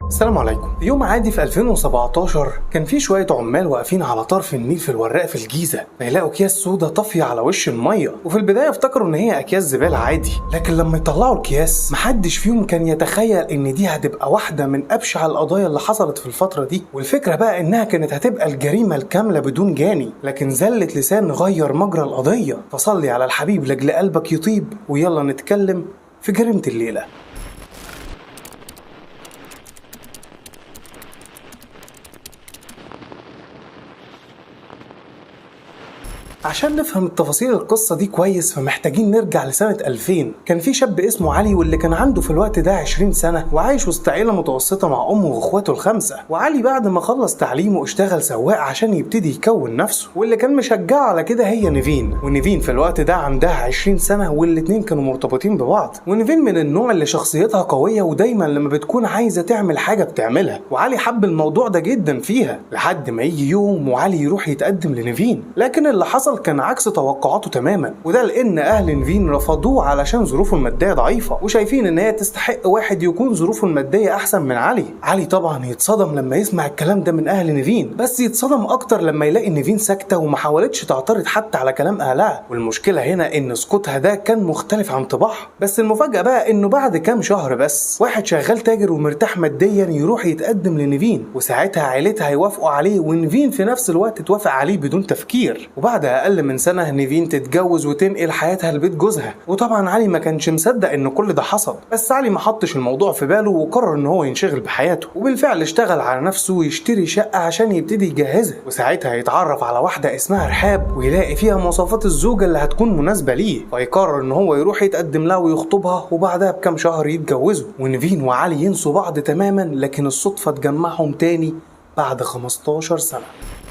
السلام عليكم. في يوم عادي في 2017 كان في شوية عمال واقفين على طرف النيل في الوراق في الجيزة، فيلاقوا أكياس سودا طافية على وش المية، وفي البداية افتكروا إن هي أكياس زبالة عادي، لكن لما يطلعوا الأكياس محدش فيهم كان يتخيل إن دي هتبقى واحدة من أبشع القضايا اللي حصلت في الفترة دي. والفكرة بقى إنها كانت هتبقى الجريمة الكاملة بدون جاني، لكن زلة لسان غير مجرى القضية. فصلي على الحبيب لأجل قلبك يطيب، ويلا نتكلم في جريمة الليلة. عشان نفهم التفاصيل القصة دي كويس فمحتاجين نرجع لسنة 2000. كان في شاب اسمه علي، واللي كان عنده في الوقت ده 20 سنة، وعايش وسط عيلة متوسطة مع أمه وإخواته ال5. وعلي بعد ما خلص تعليمه اشتغل سواق عشان يبتدي يكون نفسه، واللي كان مشجعه على كده هي نيفين. ونيفين في الوقت ده عندها 20 سنة، والاتنين كانوا مرتبطين ببعض. ونيفين من النوع اللي شخصيتها قوية، ودايما لما بتكون عايزة تعمل حاجة بتعملها، وعلي حب الموضوع ده جدا فيها، لحد ما يجي يوم وعلي يروح يتقدم لنيفين. لكن اللي حصل كان عكس توقعاته تماما، وده لان اهل نيفين رفضوه علشان ظروفه الماديه ضعيفه، وشايفين ان هي تستحق واحد يكون ظروفه الماديه احسن من علي. علي طبعا يتصدم لما يسمع الكلام ده من اهل نيفين، بس يتصدم اكتر لما يلاقي نيفين ساكته وما حاولتش تعترض حتى على كلام اهلها. والمشكله هنا ان سكوتها ده كان مختلف عن طباعها. بس المفاجاه بقى انه بعد كام شهر بس واحد شغال تاجر ومرتاح ماديا يروح يتقدم لنيفين، وساعتها عيلتها هيوافقوا عليه، ونيفين في نفس الوقت توافق عليه بدون تفكير. وبعد اقل من سنة نيفين تتجوز وتنقل حياتها لبيت جوزها. وطبعا علي ما كانش مصدق ان كل ده حصل، بس علي ما حطش الموضوع في باله وقرر ان هو ينشغل بحياته. وبالفعل اشتغل على نفسه ويشتري شقة عشان يبتدي يجهزها، وساعتها يتعرف على واحدة اسمها رحاب، ويلاقي فيها مواصفات الزوجة اللي هتكون مناسبة ليه، فيقرر ان هو يروح يتقدم لها ويخطبها، وبعدها بكام شهر يتجوزوا. ونيفين وعلي ينسوا بعض تماما، لكن الصدفة تجمعهم تاني بعد 15 سنة.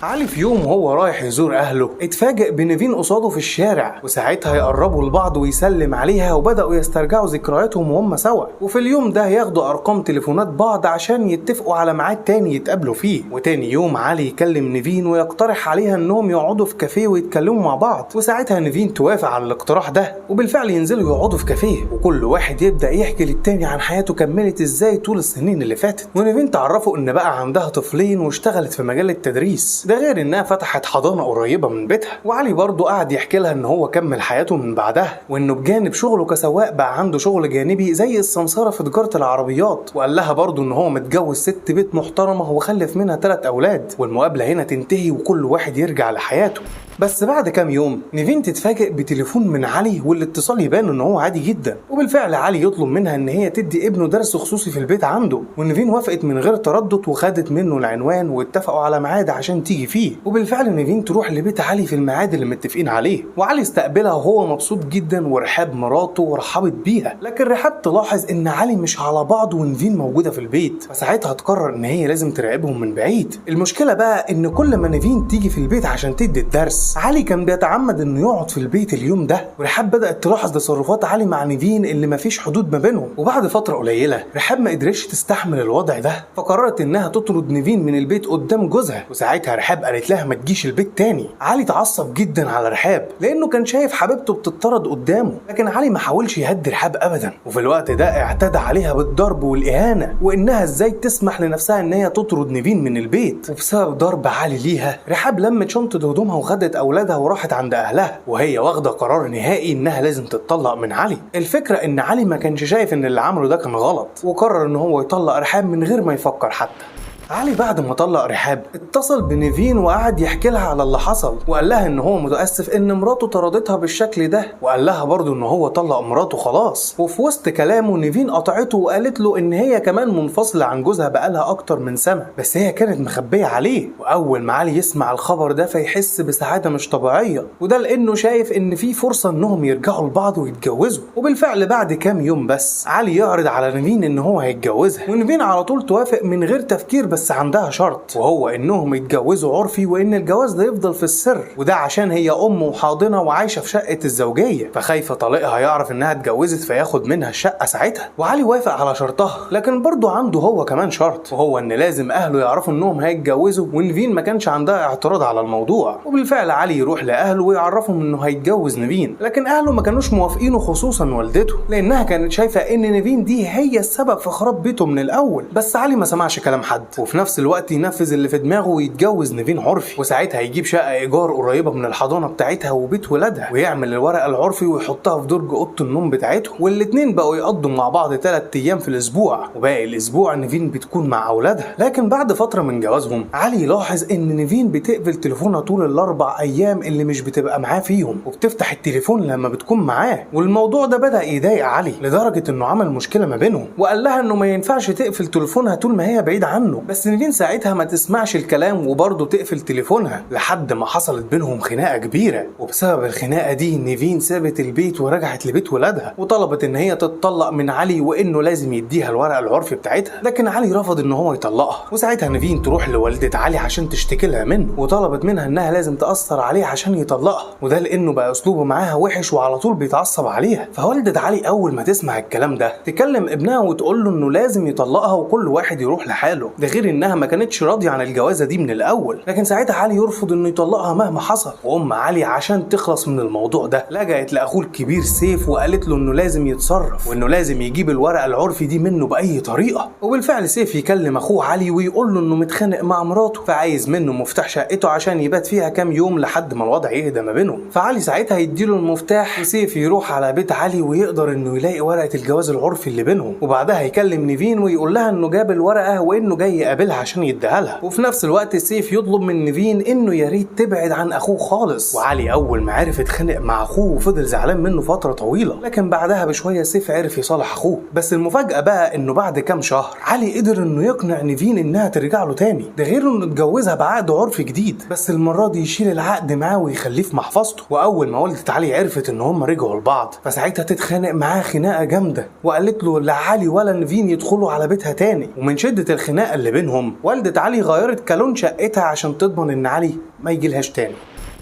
علي في يوم وهو رايح يزور أهله اتفاجئ بنيفين قصاده في الشارع، وساعتها يقربوا لبعض ويسلم عليها، وبدأوا يسترجعوا ذكرياتهم وهم سوا. وفي اليوم ده ياخدوا أرقام تليفونات بعض عشان يتفقوا على ميعاد تاني يتقابلوا فيه. وتاني يوم علي يكلم نيفين ويقترح عليها انهم يقعدوا في كافيه ويتكلموا مع بعض، وساعتها نيفين توافق على الاقتراح ده، وبالفعل ينزلوا يقعدوا في كافيه، وكل واحد يبدأ يحكي للتاني عن حياته كملت ازاي طول السنين اللي فاتت. ونيفين تعرفوا ان بقى عندها طفلين واشتغلت في مجال التدريس، ده غير انها فتحت حضانة قريبة من بيتها. وعلي برضه قعد يحكي لها ان هو كمل حياته من بعدها، وانه بجانب شغله كسواق بقى عنده شغل جانبي زي السمسارة في تجارة العربيات. وقال لها برضه ان هو متجوز ست بيت محترمة وخلف منها 3 أولاد. والمقابلة هنا تنتهي وكل واحد يرجع لحياته. بس بعد كام يوم نيفين تتفاجئ بتليفون من علي، والاتصال يبان ان هو عادي جدا. وبالفعل علي يطلب منها ان هي تدي ابنه درس خصوصي في البيت عنده، ونيفين وافقت من غير تردد وخدت منه العنوان، واتفقوا على ميعاد عشان تيجي فيه. وبالفعل نيفين تروح لبيت علي في الميعاد اللي متفقين عليه، وعلي استقبلها وهو مبسوط جدا، ورحاب مراته ورحبت بيها. لكن رحاب تلاحظ ان علي مش على بعض ونيفين موجوده في البيت، فساعتها تقرر ان هي لازم تراقبهم من بعيد. المشكله بقى ان كل ما نيفين تيجي في البيت عشان تدي الدرس، علي كان بيتعمد انه يقعد في البيت اليوم ده. ورحاب بدأت تلاحظ تصرفات علي مع نيفين اللي مفيش حدود ما بينهم. وبعد فترة قليلة رحاب ما قدرتش تستحمل الوضع ده، فقررت انها تطرد نيفين من البيت قدام جوزها. وساعتها رحاب قالت لها ما تجيش البيت تاني. علي اتعصب جدا على رحاب لانه كان شايف حبيبته بتطرد قدامه، لكن علي ما حاولش يهدي رحاب ابدا. وفي الوقت ده اعتدى عليها بالضرب والاهانة، وانها ازاي تسمح لنفسها ان هي تطرد نيفين من البيت. وبسبب ضرب علي ليها رحاب لمت شنطة هدومها وخدت اولادها وراحت عند اهلها، وهي واخده قرار نهائي انها لازم تتطلق من علي. الفكره ان علي ما كانش شايف ان اللي عمله ده كان غلط، وقرر ان هو يطلق رحاب من غير ما يفكر حتى. علي بعد ما طلق رحاب اتصل بنيفين وقعد يحكي لها على اللي حصل، وقال لها ان هو متاسف ان مراته طردتها بالشكل ده، وقال لها برضه ان هو طلق مراته خلاص. وفي وسط كلامه نيفين قطعته وقالت له ان هي كمان منفصله عن جوزها بقالها اكتر من سنه، بس هي كانت مخبيه عليه. واول ما علي يسمع الخبر ده فيحس بسعاده مش طبيعيه، وده لانه شايف ان في فرصه انهم يرجعوا لبعض ويتجوزوا. وبالفعل بعد كام يوم بس علي يعرض على نيفين ان هو هيتجوزها، ونيفين على طول توافق من غير تفكير، بس عندها شرط، وهو انهم يتجوزوا عرفي وان الجواز ده يفضل في السر، وده عشان هي ام وحاضنه وعايشه في شقه الزوجيه، فخايفه طليقها يعرف انها اتجوزت فياخد منها الشقه ساعتها. وعلي وافق على شرطها، لكن برضه عنده هو كمان شرط، وهو ان لازم اهله يعرفوا انهم هيتجوزوا، ونيفين ما كانش عندها اعتراض على الموضوع. وبالفعل علي يروح لاهله ويعرفهم انه هيتجوز نيفين، لكن اهله ما كانوش موافقينه، خصوصا والدته، لانها كانت شايفه ان نيفين دي هي السبب في خراب بيته من الاول. بس علي ما سمعش كلام حد، وفي نفس الوقت ينفذ اللي في دماغه ويتجوز نيفين عرفي، وساعتها يجيب شقه ايجار قريبه من الحضانه بتاعتها وبيت ولادها، ويعمل الورق العرفي ويحطها في درج اوضه النوم بتاعته، والاتنين بقوا يقضوا مع بعض 3 ايام في الاسبوع، وباقي الاسبوع نيفين بتكون مع اولادها. لكن بعد فتره من جوازهم علي لاحظ ان نيفين بتقفل تليفونها طول ال4 ايام اللي مش بتبقى معاه فيهم، وبتفتح التليفون لما بتكون معاه. والموضوع ده بدا يضايق علي لدرجه انه عمل مشكله ما بينهم، وقال لها انه ما ينفعش تقفل تليفونها طول ما هي بعيده عنه. بس نيفين ساعتها ما تسمعش الكلام وبرضه تقفل تليفونها، لحد ما حصلت بينهم خناقه كبيره. وبسبب الخناقه دي نيفين سابت البيت ورجعت لبيت ولادها، وطلبت ان هي تتطلق من علي وانه لازم يديها الورق العرفي بتاعتها، لكن علي رفض ان هو يطلقها. وساعتها نيفين تروح لوالده علي عشان تشتكي لها منه، وطلبت منها انها لازم تاثر عليه عشان يطلقها، وده لانه بقى اسلوبه معاها وحش وعلى طول بيتعصب عليها. فوالده علي اول ما تسمع الكلام ده تكلم ابنها وتقول له انه لازم يطلقها وكل واحد يروح لحاله، ده غير انها ما كانتش راضيه عن الجوازه دي من الاول. لكن ساعتها علي يرفض انه يطلقها مهما حصل، وام علي عشان تخلص من الموضوع ده لجأت لاخوه الكبير سيف وقالت له انه لازم يتصرف، وانه لازم يجيب الورقه العرفي دي منه باي طريقه. وبالفعل سيف يكلم اخوه علي ويقول له انه متخانق مع مراته، فعايز منه مفتاح شقته عشان يبات فيها كام يوم لحد ما الوضع يهدى ما بينهم. فعلي ساعتها يديله المفتاح، وسيف يروح على بيت علي ويقدر انه يلاقي ورقه الجواز العرفي اللي بينهم، وبعدها يكلم نيفين ويقول لها انه جاب الورقه وانه جاي يقابلها عشان يديها لها. وفي نفس الوقت سيف يطلب من نيفين انه يا ريت تبعد عن اخوه خالص. وعلي اول ما عرف اتخانق مع اخوه وفضل زعلان منه فتره طويله، لكن بعدها بشويه سيف عرف يصالح اخوه. بس المفاجاه بقى انه بعد كام شهر علي قدر انه يقنع نيفين انها ترجع له تاني، ده غير انه اتجوزها بعقد عرفي جديد، بس المره دي يشيل العقد معاه ويخليه في محفظته. واول ما والده علي عرفت ان هم رجعوا لبعض فساعتها تتخانق معاه خناقه جامده، وقالت له لا علي ولا نيفين يدخلوا على بيتها تاني. ومن شده الخناقه اللي بينهم والده علي غيرت كالون شقتها عشان تضمن ان علي ما يجيلهاش تاني.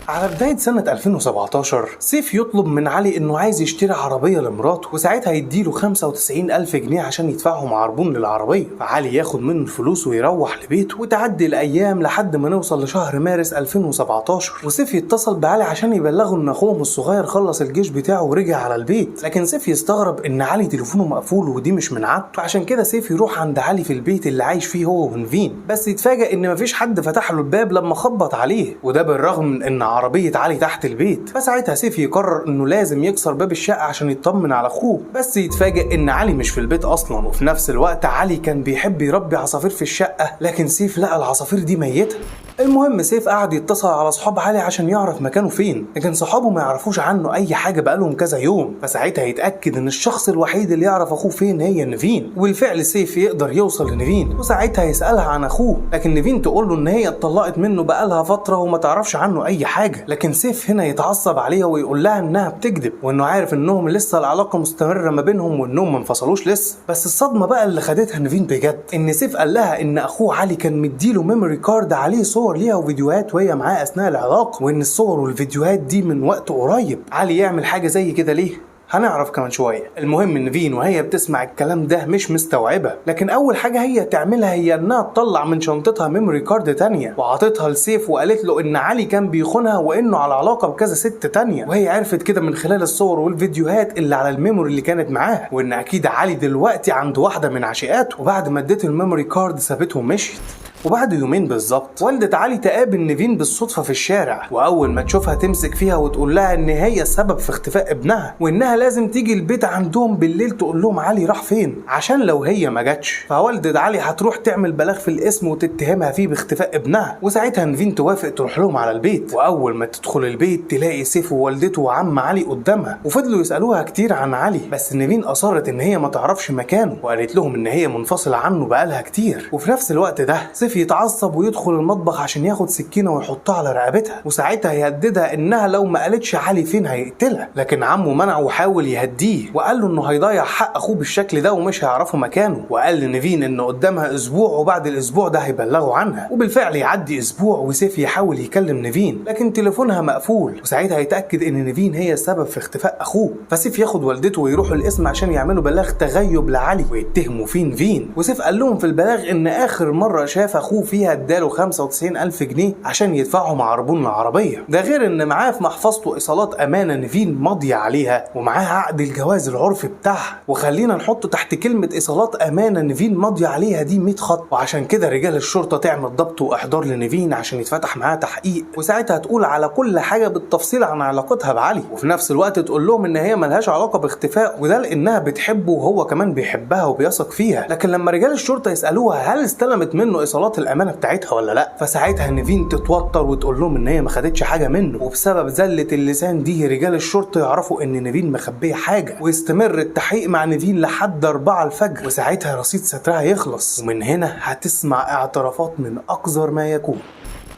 على بداية سنة 2017 سيف يطلب من علي انه عايز يشتري عربية لمراته، وساعتها يديله 95,000 جنيه عشان يدفعهم عربون للعربية. فعلي ياخد منه الفلوس ويروح لبيته، وتعدي الايام لحد ما نوصل لشهر مارس 2017، وسيف يتصل بعلي عشان يبلغه ان اخوهم الصغير خلص الجيش بتاعه ورجع على البيت. لكن سيف يستغرب ان علي تليفونه مقفول ودي مش من عادته، فعشان كده سيف يروح عند علي في البيت اللي عايش فيه هو ونيفين، بس يتفاجئ ان مفيش حد فتح له الباب لما خبط عليه، وده بالرغم من ان عربية علي تحت البيت. فساعتها سيف يقرر انه لازم يكسر باب الشقة عشان يطمن على اخوه، بس يتفاجئ ان علي مش في البيت اصلا. وفي نفس الوقت علي كان بيحب يربي عصافير في الشقة، لكن سيف لقى العصافير دي ميتة. المهم سيف قعد يتصل على صحاب علي عشان يعرف مكانه فين، لكن صحابه ما يعرفوش عنه اي حاجه بقالهم كذا يوم. فساعتها يتاكد ان الشخص الوحيد اللي يعرف اخوه فين هي نيفين، وبالفعل سيف يقدر يوصل لنيفين، وساعتها يسالها عن اخوه، لكن نيفين تقول له ان هي اتطلقت منه بقالها فتره وما تعرفش عنه اي حاجه. لكن سيف هنا يتعصب عليها ويقول لها انها بتكذب، وانه عارف انهم لسه العلاقه مستمره ما بينهم وانهم ما انفصلوش لسه. بس الصدمه بقى اللي خدتها نيفين بجد ان سيف قال لها ان اخوه علي كان مديله ميموري كارد عليه صور ليها وفيديوهات وهي معاه اثناء العلاقه، وان الصور والفيديوهات دي من وقت قريب. علي يعمل حاجه زي كده ليه؟ هنعرف كمان شويه. المهم ان نيفين وهي بتسمع الكلام ده مش مستوعبه، لكن اول حاجه هي تعملها هي انها تطلع من شنطتها ميموري كارد تانية وعطتها لسيف، وقالت له ان علي كان بيخونها وانه على علاقه بكذا ست تانية، وهي عرفت كده من خلال الصور والفيديوهات اللي على الميموري اللي كانت معاه، وان اكيد علي دلوقتي عنده واحده من عشيقاته. وبعد ما اديته الميموري كارد سابته ومشيت. وبعد يومين بالظبط والدة علي تقابل نيفين بالصدفة في الشارع، وأول ما تشوفها تمسك فيها وتقول لها إن هي السبب في اختفاء ابنها، وإنها لازم تيجي البيت عندهم بالليل تقول لهم علي راح فين، عشان لو هي ما جاتش فوالدة علي هتروح تعمل بلاغ في الاسم وتتهمها فيه باختفاء ابنها. وساعتها نيفين توافق تروح لهم على البيت، وأول ما تدخل البيت تلاقي سيف ووالدته وعم علي قدامها، وفضلوا يسألوها كتير عن علي، بس نيفين أصرت إن هي ما تعرفش مكانه، وقالت لهم إن هي منفصلة عنه بقالها كتير. وفي نفس الوقت ده سيف وسيف يتعصب ويدخل المطبخ عشان ياخد سكينه ويحطها على رقبتها، وساعتها يهددها انها لو ما قالتش علي فين هيقتلها. لكن عمه منعه وحاول يهديه وقال له انه هيضيع حق اخوه بالشكل ده ومش هيعرفوا مكانه، وقال لنيفين انه قدامها اسبوع وبعد الاسبوع ده هيبلغوا عنها. وبالفعل يعدي اسبوع وسيف يحاول يكلم نيفين لكن تليفونها مقفول، وساعتها يتاكد ان نيفين هي السبب في اختفاء اخوه. فسيف ياخد والدته ويروحوا القسم عشان يعملوا بلاغ تغيب لعلي ويتهموا فيه نيفين. وسيف قال لهم في البلاغ ان اخر مره شاف اخوه فيها اداله 95,000 جنيه عشان يدفعهم عربون العربيه، ده غير ان معاه في محفظته ايصالات امانه نيفين ماضيه عليها ومعاه عقد الجواز العرفي بتاعها. وخلينا نحط تحت كلمه ايصالات امانه نيفين ماضيه عليها دي 100 خط، وعشان كده رجال الشرطه تعمل ضبط واحضار لنيفين عشان يتفتح معاه تحقيق، وساعتها تقول على كل حاجه بالتفصيل عن علاقتها بعلي، وفي نفس الوقت تقول لهم ان هي ملهاش علاقه باختفاء، وده لانها بتحبه وهو كمان بيحبها وبيثق فيها. لكن لما رجال الشرطه يسالوها هل استلمت منه ايصالات الامانه بتاعتها ولا لا، فساعتها نيفين تتوتر وتقول لهم ان هي ما خدتش حاجه منه. وبسبب زله اللسان دي رجال الشرطه يعرفوا ان نيفين مخبيه حاجه، ويستمر التحقيق مع نيفين لحد 4 الفجر، وساعتها رصيد سترها يخلص. ومن هنا هتسمع اعترافات من اقذر ما يكون.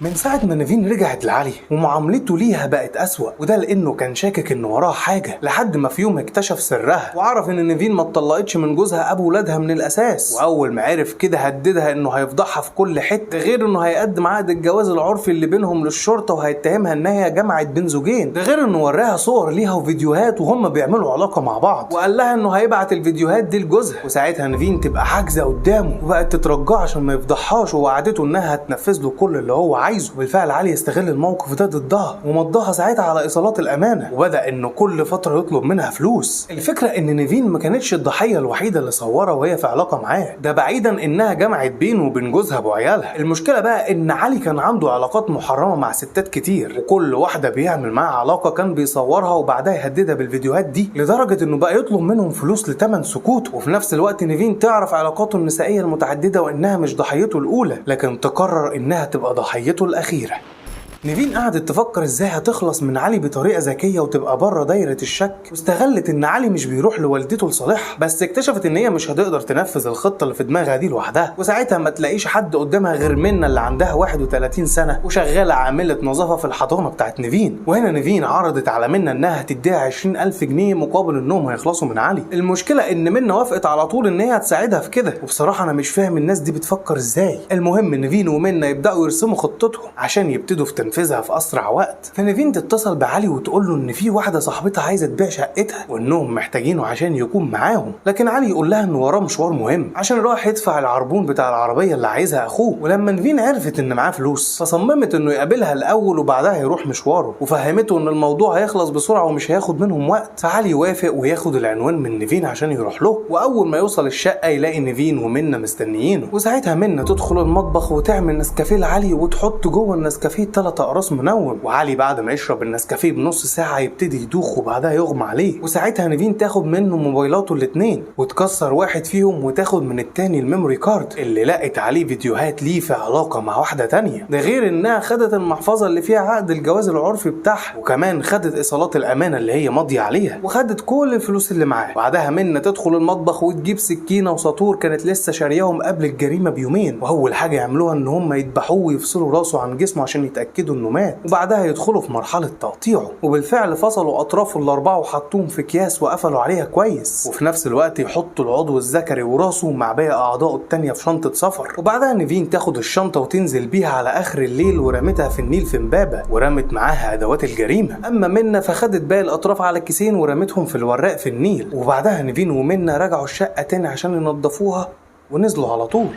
من ساعة ما نيفين رجعت لعلي ومعاملته ليها بقت أسوأ، وده لأنه كان شاكك إن وراه حاجة، لحد ما في يوم اكتشف سرها وعرف إن نيفين ما اتطلقتش من جوزها أبو ولادها من الأساس. وأول ما عرف كده هددها إنه هيفضحها في كل حتة، غير إنه هيقدم عقد الجواز العرفي اللي بينهم للشرطة وهيتهمها إن هي جمعت بين زوجين، ده غير إنه وراها صور ليها وفيديوهات وهم بيعملوا علاقة مع بعض، وقال لها إنه هيبعت الفيديوهات دي لجوزها. وساعتها نيفين تبقى حاجزة قدامه وبقت تترجاه عشان ما يفضحهاش، ووعدته إنها هتنفذ له كل اللي هو عايزه. بالفعل علي يستغل الموقف ده ضدها ومضاها ساعتها على ايصالات الامانه، وبدا انه كل فتره يطلب منها فلوس. الفكره ان نيفين ما كانتش الضحيه الوحيده اللي صورها وهي في علاقه معاه، ده بعيدا انها جمعت بينه وبين جوزها وعيالها. المشكله بقى ان علي كان عنده علاقات محرمه مع ستات كتير، وكل واحده بيعمل معاها علاقه كان بيصورها وبعدها يهددها بالفيديوهات دي، لدرجه انه بقى يطلب منهم فلوس لتمن سكوته. وفي نفس الوقت نيفين تعرف علاقاته النسائيه المتعدده وانها مش ضحيته الاولى، لكن تقرر انها تبقى ضحيته الاخيره. نيفين قعدت تفكر ازاي هتخلص من علي بطريقه ذكيه وتبقى بره دايره الشك، واستغلت ان علي مش بيروح لوالدته لصالحها، بس اكتشفت ان هي مش هتقدر تنفذ الخطه اللي في دماغها دي لوحدها. وساعتها ما تلاقيش حد قدامها غير منى اللي عندها 31 سنه وشغاله عامله نظافه في الحضانه بتاعت نيفين. وهنا نيفين عرضت على منى انها هتديها 20,000 جنيه مقابل انهم هيخلصوا من علي. المشكله ان منى وافقت على طول ان هي هتساعدها في كده، وبصراحه انا مش فاهم الناس دي بتفكر ازاي. المهم نيفين ومنى يبداوا يرسموا خطتهم عشان يبتدوا في تنفيذها في اسرع وقت. فنيفين تتصل بعلي وتقول له ان في واحده صاحبتها عايزه تبيع شقتها وانهم محتاجينه عشان يكون معاهم، لكن علي يقول لها انه وراه مشوار مهم عشان راح يدفع العربون بتاع العربيه اللي عايزها اخوه. ولما نيفين عرفت ان معاه فلوس فصممت انه يقابلها الاول وبعدها يروح مشواره، وفهمته ان الموضوع هيخلص بسرعه ومش هياخد منهم وقت. فعلي يوافق وياخد العنوان من نيفين عشان يروح له، واول ما يوصل الشقه يلاقي نيفين ومنى مستنيينه. وساعتها منى تدخل المطبخ وتعمل نسكافيه لعلي وتحط جوه النسكافيه 3 اقراص منوم، وعلي بعد ما يشرب النسكافيه بنص ساعه يبتدي يدوخ وبعدها يغمى عليه. وساعتها نيفين تاخد منه موبايلاته الاثنين وتكسر واحد فيهم وتاخد من التاني الميموري كارد اللي لقت عليه فيديوهات ليه في علاقه مع واحده تانية، ده غير انها خدت المحفظه اللي فيها عقد الجواز العرفي بتاعها، وكمان خدت ايصالات الامانه اللي هي ماضيه عليها، وخدت كل الفلوس اللي معاه. بعدها منى تدخل المطبخ وتجيب سكينه وساطور كانت لسه شارياهم قبل الجريمه بيومين، واول حاجه يعملوها ان هم يذبحوه ويفصلوا راسه عن جسمه عشان يتاكدوا انه مات، وبعدها يدخلوا في مرحله تقطيعه. وبالفعل فصلوا اطرافه الاربعه وحطوهم في اكياس وقفلوا عليها كويس، وفي نفس الوقت يحطوا العضو الذكري وراسه مع باقي اعضائه التانيه في شنطه سفر. وبعدها نيفين تاخد الشنطه وتنزل بيها على اخر الليل ورمتها في النيل في امبابه، ورمت معاها ادوات الجريمه. اما منى فخدت باقي الاطراف على كيسين ورمتهم في الوراق في النيل. وبعدها نيفين ومنى رجعوا الشقه تاني عشان ينظفوها ونزلوا على طول.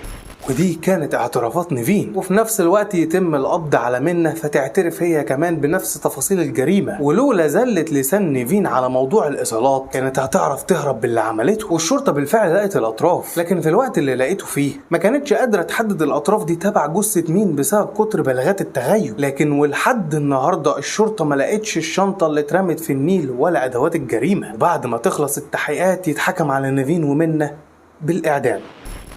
ودي كانت اعترافات نيفين، وفي نفس الوقت يتم القبض على منى فتعترف هي كمان بنفس تفاصيل الجريمه. ولولا زلت لسان نيفين على موضوع الايصالات كانت هتعرف تهرب باللي عملته. والشرطه بالفعل لقت الاطراف، لكن في الوقت اللي لقيته فيه ما كانتش قادره تحدد الاطراف دي تبع جثه مين بسبب كتر بلاغات التغيب. لكن ولحد النهارده الشرطه ما لقتش الشنطه اللي اترمت في النيل ولا ادوات الجريمه. وبعد ما تخلص التحقيقات يتحكم على نيفين ومنى بالاعدام.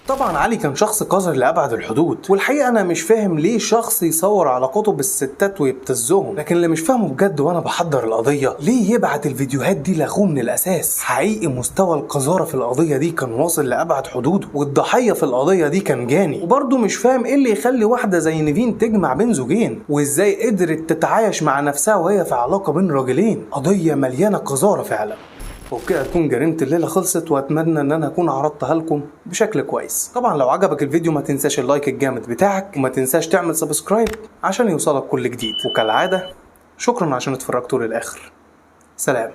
طبعا علي كان شخص قذر لأبعد الحدود، والحقيقة أنا مش فاهم ليه شخص يصور علاقاته بالستات ويبتزهم، لكن اللي مش فاهمه بجد وأنا بحضر القضية ليه يبعت الفيديوهات دي لأخوه من الأساس. حقيقي مستوى القذارة في القضية دي كان واصل لأبعد حدوده، والضحية في القضية دي كان جاني. وبرضه مش فاهم إيه اللي يخلي واحدة زي نيفين تجمع بين زوجين، وإزاي قدرت تتعايش مع نفسها وهي في علاقة بين راجلين. قضية مليانة قذارة فعلا. وبكده تكون جريمة الليلة خلصت، واتمنى ان انا اكون عرضتها لكم بشكل كويس. طبعا لو عجبك الفيديو ما تنساش اللايك الجامد بتاعك، وما تنساش تعمل سبسكرايب عشان يوصلك كل جديد. وكالعادة شكرا عشان اتفرجتوا للاخر. سلام.